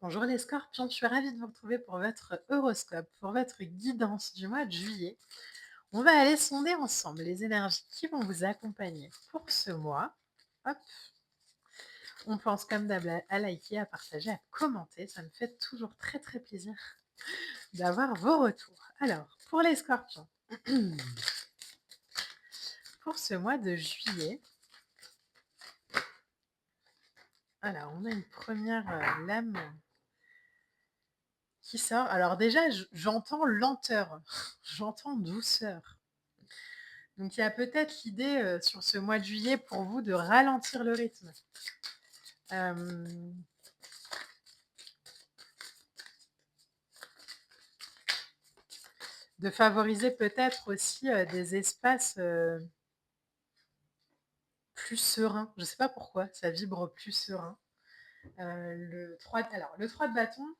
Bonjour les scorpions, je suis ravie de vous retrouver pour votre horoscope, pour votre guidance du mois de juillet. On va aller sonder ensemble les énergies qui vont vous accompagner pour ce mois. Hop, on pense comme d'hab à liker, à partager, à commenter. Ça me fait toujours très très plaisir d'avoir vos retours. Alors, pour les scorpions, pour ce mois de juillet, alors on a une première lame qui sort. Alors déjà, j'entends lenteur, j'entends douceur. Donc il y a peut-être l'idée, sur ce mois de juillet pour vous de ralentir le rythme. Hem, de favoriser peut-être aussi, des espaces, plus sereins. Je ne sais pas pourquoi, ça vibre plus serein. Le 3 de bâton,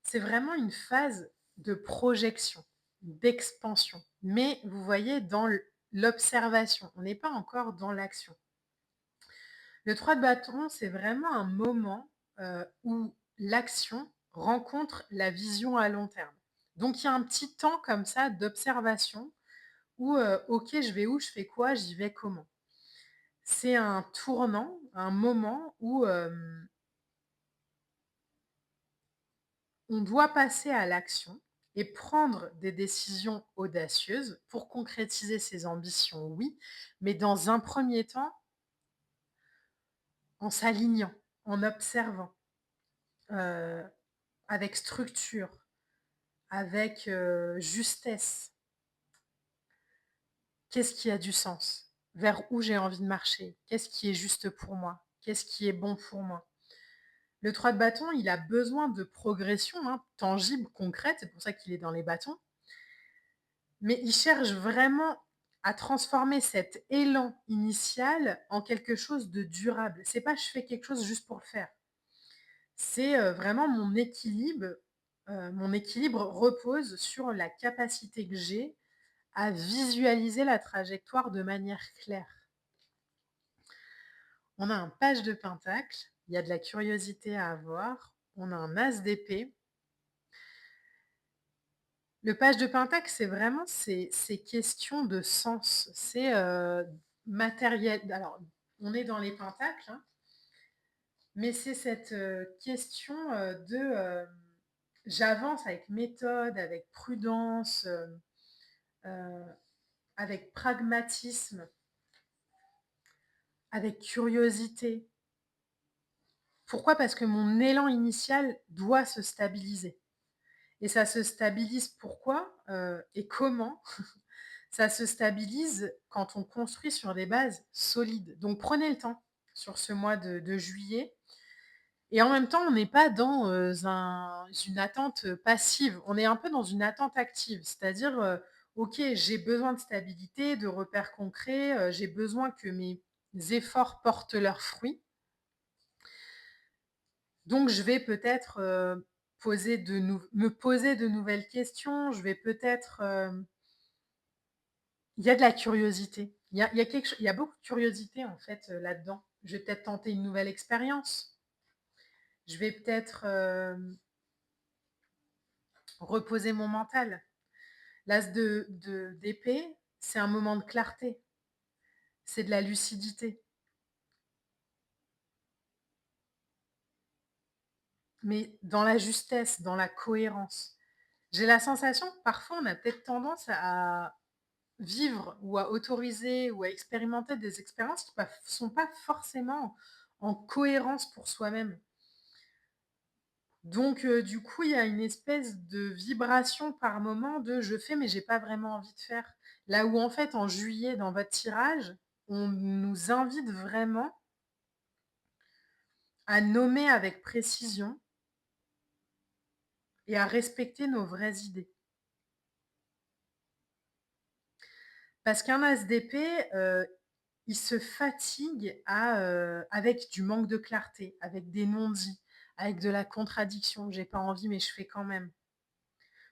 c'est vraiment une phase de projection, d'expansion. Mais vous voyez dans l'observation, on n'est pas encore dans l'action. Le 3 de bâton, c'est vraiment un moment, où l'action rencontre la vision à long terme. Donc il y a un petit temps comme ça d'observation où, OK, je vais où? Je fais quoi? J'y vais comment? C'est un tournant, un moment où, on doit passer à l'action et prendre des décisions audacieuses pour concrétiser ses ambitions, oui, mais dans un premier temps, en s'alignant, en observant, heu, avec structure, avec, justesse. Qu'est-ce qui a du sens? Vers où j'ai envie de marcher? Qu'est-ce qui est juste pour moi? Qu'est-ce qui est bon pour moi? Le 3 de bâton, il a besoin de progression, hein, tangible, concrète, c'est pour ça qu'il est dans les bâtons, mais il cherche vraiment à transformer cet élan initial en quelque chose de durable. C'est pas: «Je fais quelque chose juste pour le faire». C'est, vraiment mon équilibre repose sur la capacité que j'ai à visualiser la trajectoire de manière claire. On a un page de pentacle, il y a de la curiosité à avoir, on a un as d'épée. Le page de pentacle, c'est vraiment ces questions de sens, c'est, matériel. Alors, on est dans les pentacles, hein, mais c'est cette, question, j'avance avec méthode, avec prudence, heu, avec pragmatisme, avec curiosité. Pourquoi? Parce que mon élan initial doit se stabiliser et ça se stabilise pourquoi, et comment? Ça se stabilise quand on construit sur des bases solides. Donc prenez le temps sur ce mois de juillet et en même temps, on n'est pas dans, une attente, passive. On est un peu dans une attente active. C'est-à-dire, OK, j'ai besoin de stabilité, de repères concrets, j'ai besoin que mes efforts portent leurs fruits. Donc je vais peut-être, me poser de nouvelles questions. Je vais peut-être, il y a de la curiosité. Il y a beaucoup de curiosité en fait, là-dedans. Je vais peut-être tenter une nouvelle expérience. Je vais peut-être, reposer mon mental. L'as de d'épée, c'est un moment de clarté, c'est de la lucidité, mais dans la justesse, dans la cohérence. J'ai la sensation que parfois on a peut-être tendance à vivre ou à autoriser ou à expérimenter des expériences qui sont pas forcément en cohérence pour soi-même. Donc du coup, il y a une espèce de vibration par moment de: «Je fais, mais j'ai pas vraiment envie de faire». Là où en fait, en juillet, dans votre tirage, on nous invite vraiment à nommer avec précision et à respecter nos vraies idées. Parce qu'un as d'épée, il se fatigue avec du manque de clarté, avec des non-dits, avec de la contradiction. J'ai pas envie, mais je fais quand même.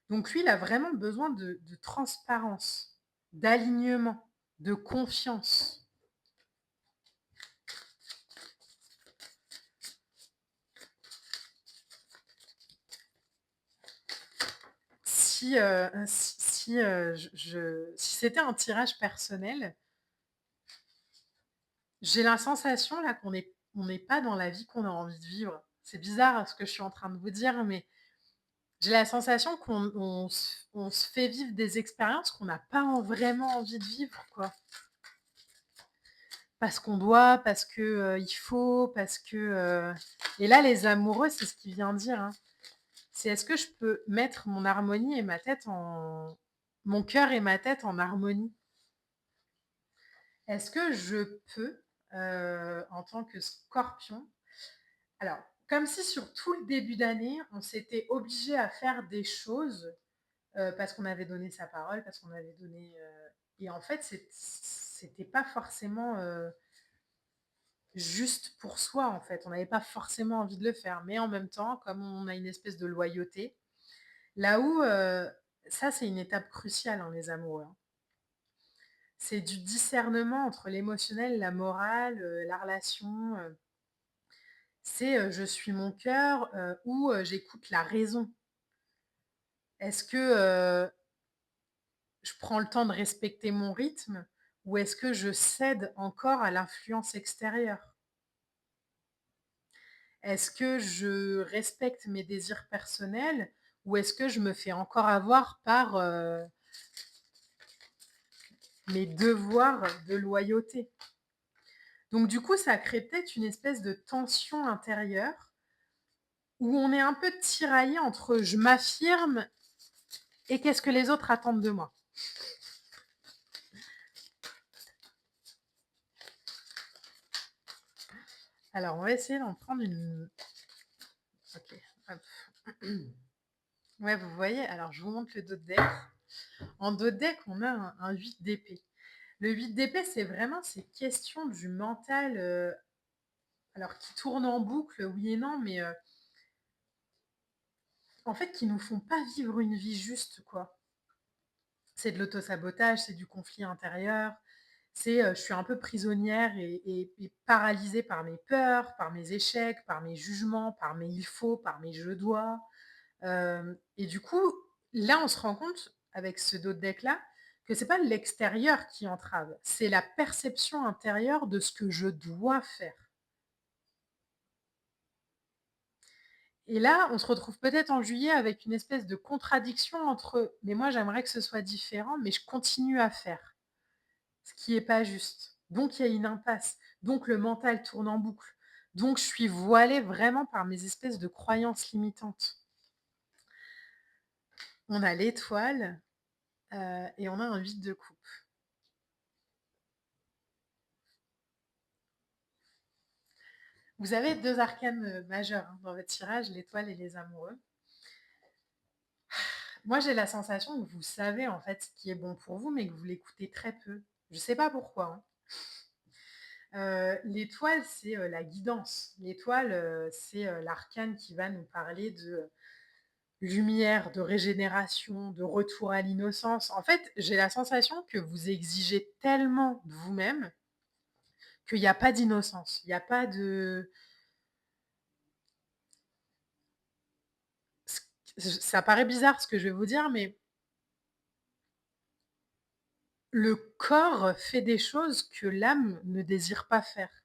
Donc lui, il a vraiment besoin de transparence, d'alignement, de confiance. si c'était un tirage personnel, j'ai la sensation là on n'est pas dans la vie qu'on a envie de vivre. C'est bizarre ce que je suis en train de vous dire, mais j'ai la sensation on se fait vivre des expériences qu'on n'a pas vraiment envie de vivre, quoi. Parce qu'on doit, parce que, il faut, parce que, et là, les amoureux, c'est ce qu'il vient dire, hein. C'est: «Est-ce que je peux mettre mon cœur et ma tête en harmonie?» Est-ce que je peux, en tant que Scorpion, alors, comme si sur tout le début d'année, on s'était obligé à faire des choses, parce qu'on avait donné sa parole, parce qu'on avait donné, et en fait, c'était pas forcément, juste pour soi, en fait. On n'avait pas forcément envie de le faire, mais en même temps, comme on a une espèce de loyauté, là où, ça, c'est une étape cruciale, hein, les amoureux, hein. C'est du discernement entre l'émotionnel, la morale, la relation, c'est, je suis mon cœur, ou j'écoute la raison. Est-ce que, je prends le temps de respecter mon rythme ou est-ce que je cède encore à l'influence extérieure? Est-ce que je respecte mes désirs personnels ou est-ce que je me fais encore avoir par, mes devoirs de loyauté? Donc du coup, ça crée peut-être une espèce de tension intérieure où on est un peu tiraillé entre je m'affirme et qu'est-ce que les autres attendent de moi? Alors on va essayer d'en prendre une. OK, hop. Ouais, vous voyez? Alors je vous montre le dos de deck. En dos de deck, on a un 8 d'épée. Le 8 d'épée, c'est vraiment ces questions du mental, alors qui tournent en boucle, oui et non, mais en fait, qui nous font pas vivre une vie juste, quoi. C'est de l'auto-sabotage, c'est du conflit intérieur, c'est, je suis un peu prisonnière et paralysée par mes peurs, par mes échecs, par mes jugements, par mes «il faut», par mes «je dois». Et du coup, là, on se rend compte avec ce dos de deck-là que c'est pas l'extérieur qui entrave, c'est la perception intérieure de ce que je dois faire. Et là, on se retrouve peut-être en juillet avec une espèce de contradiction entre: «Mais moi, j'aimerais que ce soit différent, mais je continue à faire», ce qui est pas juste. Donc il y a une impasse, donc le mental tourne en boucle, donc je suis voilée vraiment par mes espèces de croyances limitantes. On a l'étoile, et on a un 8 de coupe. Vous avez 2 arcanes, majeurs, hein, dans votre tirage, l'étoile et les amoureux. Moi, j'ai la sensation que vous savez, en fait, ce qui est bon pour vous, mais que vous l'écoutez très peu. Je sais pas pourquoi, hein. L'étoile, c'est, la guidance. L'étoile, c'est, l'arcane qui va nous parler de lumière, de régénération, de retour à l'innocence. En fait, j'ai la sensation que vous exigez tellement de vous-même qu'il y a pas d'innocence. Il y a pas de ça paraît bizarre ce que je vais vous dire, mais le corps fait des choses que l'âme ne désire pas faire.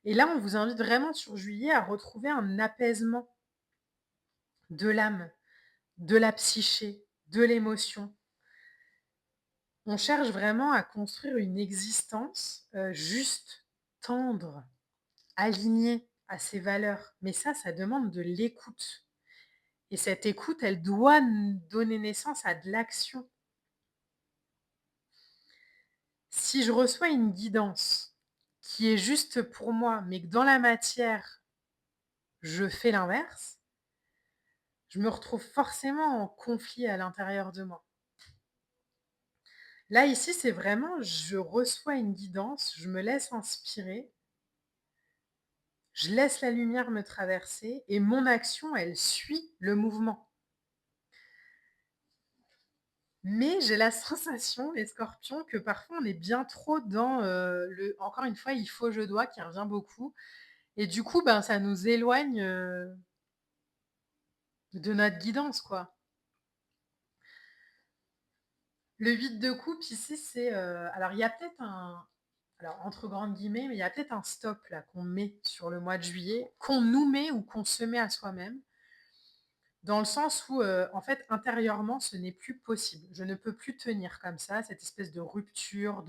Et là, on vous invite vraiment sur juillet à retrouver un apaisement de l'âme, de la psyché, de l'émotion. On cherche vraiment à construire une existence, juste, tendre, alignée à ses valeurs. Mais ça demande de l'écoute. Et cette écoute, elle doit donner naissance à de l'action. Si je reçois une guidance qui est juste pour moi, mais que dans la matière, je fais l'inverse, je me retrouve forcément en conflit à l'intérieur de moi. Là, ici, c'est vraiment, je reçois une guidance, je me laisse inspirer, je laisse la lumière me traverser et mon action, elle suit le mouvement. Mais j'ai la sensation, les scorpions, que parfois on est bien trop dans encore une fois, il faut, je dois, qui revient beaucoup. Et du coup, ben, ça nous éloigne de notre guidance, quoi. Le 8 de coupe ici, c'est, alors il y a peut-être un alors entre grandes guillemets, mais il y a peut-être un stop là qu'on met sur le mois de juillet, qu'on nous met ou qu'on se met à soi-même, dans le sens où, en fait, intérieurement, ce n'est plus possible. Je ne peux plus tenir comme ça, cette espèce de rupture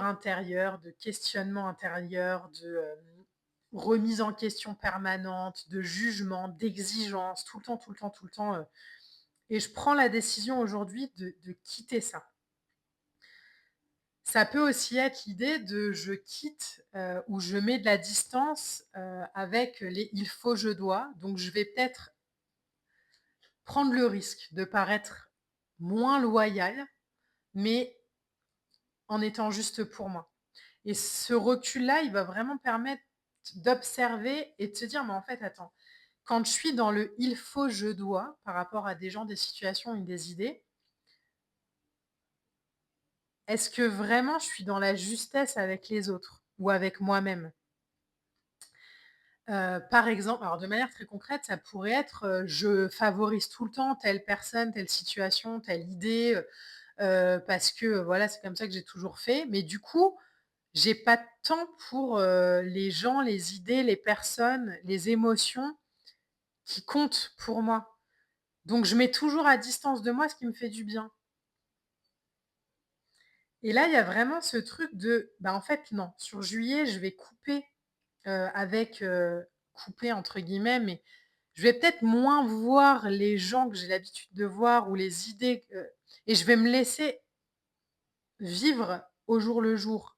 intérieure, de questionnement intérieur, remise en question permanente, de jugement, d'exigence, tout le temps, tout le temps, tout le temps, et je prends la décision aujourd'hui de quitter ça. Ça peut aussi être l'idée de je quitte, ou je mets de la distance, avec les «il faut, je dois», donc je vais peut-être prendre le risque de paraître moins loyale, mais en étant juste pour moi. Et ce recul-là, il va vraiment permettre d'observer et de se dire: «Mais en fait, attends, quand je suis dans le "il faut, je dois" par rapport à des gens, des situations ou des idées, est-ce que vraiment je suis dans la justesse avec les autres ou avec moi-même?» Par exemple, alors de manière très concrète, ça pourrait être, je favorise tout le temps telle personne, telle situation, telle idée, parce que, voilà, c'est comme ça que j'ai toujours fait. Mais du coup, j'ai pas de temps pour, les gens, les idées, les personnes, les émotions qui comptent pour moi. Donc je mets toujours à distance de moi ce qui me fait du bien. Et là, il y a vraiment ce truc de, bah, en fait, non, sur juillet, je vais couper, avec, «couper» entre guillemets, mais je vais peut-être moins voir les gens que j'ai l'habitude de voir ou les idées et je vais me laisser vivre au jour le jour.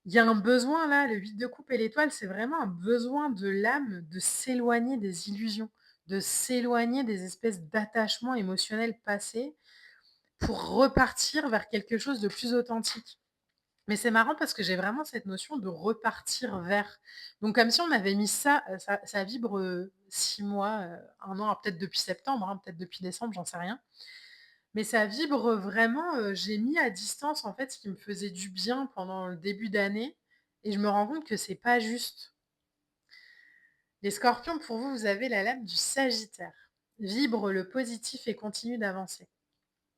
Il y a un besoin là, le 8 de coupe et l'étoile, c'est vraiment un besoin de l'âme de s'éloigner des illusions, de s'éloigner des espèces d'attachements émotionnels passés pour repartir vers quelque chose de plus authentique. Mais c'est marrant parce que j'ai vraiment cette notion de repartir vers. Donc comme si on m'avait mis ça, ça vibre, 6 mois, 1 an, alors peut-être depuis septembre, hein, peut-être depuis décembre, j'en sais rien. Mais ça vibre vraiment, j'ai mis à distance, en fait, ce qui me faisait du bien pendant le début d'année et je me rends compte que c'est pas juste. Les scorpions, pour vous, vous avez la lame du sagittaire. Vibre le positif et continue d'avancer.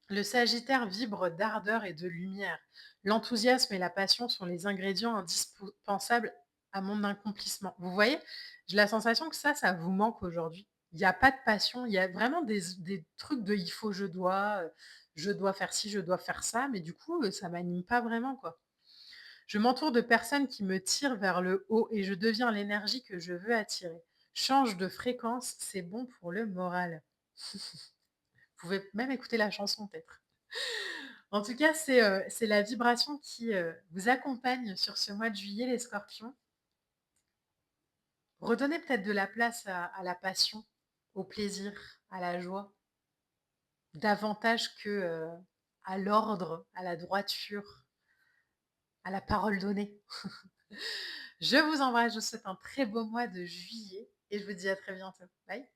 Le sagittaire vibre d'ardeur et de lumière. L'enthousiasme et la passion sont les ingrédients indispensables à mon accomplissement. Vous voyez? J'ai la sensation que ça vous manque aujourd'hui. Il y a pas de passion, il y a vraiment des trucs de «il faut, je dois faire ci, je dois faire ça», mais du coup, ça m'anime pas vraiment, quoi. Je m'entoure de personnes qui me tirent vers le haut et je deviens l'énergie que je veux attirer. Change de fréquence, c'est bon pour le moral. Vous pouvez même écouter la chanson peut-être. En tout cas, c'est la vibration qui, vous accompagne sur ce mois de juillet, les scorpions. Redonnez peut-être de la place à la passion, au plaisir, à la joie, davantage que, à l'ordre, à la droiture, à la parole donnée. Je vous embrasse, je vous souhaite un très beau mois de juillet et je vous dis à très bientôt. Bye.